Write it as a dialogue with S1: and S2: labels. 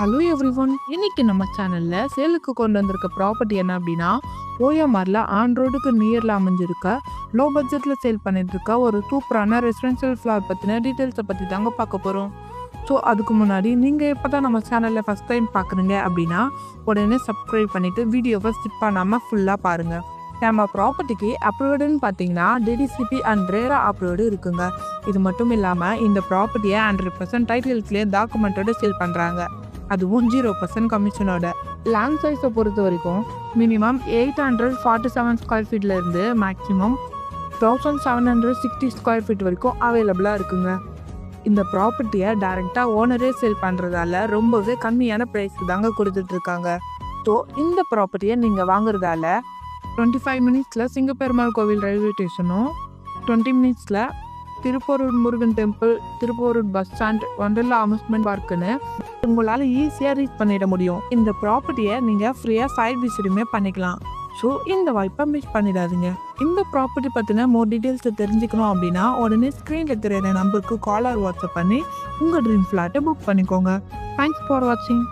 S1: Hello everyone, இன்னைக்கு நம்ம சேனல்ல சேலுக்கு கொண்டு வந்திருக்க ப்ராப்பர்ட்டி என்ன அப்படின்னா, ஓஎம்ஆர்ல ஆன் ரோடுக்கு நியர்ல அமைஞ்சிருக்க லோ பட்ஜெட்ல சேல் பண்ணிட்டு இருக்க ஒரு சூப்பரான ரெசிடென்ஷியல் ஃபிளாட் பத்தின டீட்டெயில்ஸை பத்தி தாங்க பார்க்க போறோம். ஸோ அதுக்கு முன்னாடி நீங்க இப்பதான் நம்ம சேனல்ல ஃபர்ஸ்ட் டைம் பார்க்குறீங்க அப்படின்னா உடனே சப்ஸ்கிரைப் பண்ணிட்டு வீடியோவை ஸ்கிப் பண்ணாம ஃபுல்லா பாருங்க. நம்ம ப்ராப்பர்ட்டிக்கு அப்ரூவ்டுன்னு பார்த்தீங்கன்னா டிடிசிபி அண்ட் ரேரா அப்ரூவ்டு இருக்குங்க. இது மட்டும் இல்லாமல் இந்த ப்ராப்பர்ட்டியை 100% டைட்டில்ஸ்லேயே டாக்குமெண்டோட சேல் பண்ணுறாங்க. அதுவும் 0% கமிஷனோட. லேண்ட் சைஸை பொறுத்த வரைக்கும் மினிமம் 847 ஸ்கொயர் ஃபீட்ல இருந்து மேக்ஸிமம் 1760 ஸ்கொயர் ஃபீட் வரைக்கும் அவைலபிளாக இருக்குங்க. இந்த ப்ராப்பர்ட்டியை டைரெக்டாக ஓனரே சேல் பண்ணுறதால ரொம்பவே கம்மியான ப்ரைஸ்க்கு தாங்க கொடுத்துட்ருக்காங்க. ஸோ இந்த ப்ராப்பர்ட்டியை நீங்கள் வாங்குறதால 25 மினிட்ஸில் சிங்கப்பெருமாள் கோவில் ரயில்வே ஸ்டேஷனும், 20 மினிட்ஸில் Thiruporur Murugan temple, Thiruporur bus stand, Wonderla amusement பார்க்குன்னு உங்களால் ஈஸியாக ரீச் பண்ணிட முடியும். இந்த ப்ராப்பர்ட்டியை நீங்கள் ஃப்ரீயாக சைட் விசிட்டுமே பண்ணிக்கலாம். ஸோ இந்த வாய்ப்பை மிஸ் பண்ணிடாதீங்க. இந்த ப்ராப்பர்ட்டி பற்றின மோர் டீட்டெயில்ஸை தெரிஞ்சுக்கணும் அப்படின்னா உடனே ஸ்க்ரீனில் தெரியாத நம்பருக்கு கால் ஆர் வாட்ஸ்அப் பண்ணி உங்கள் ட்ரீம் ஃப்ளாட்டை புக் பண்ணிக்கோங்க. தேங்க்ஸ் ஃபார் வாட்சிங்.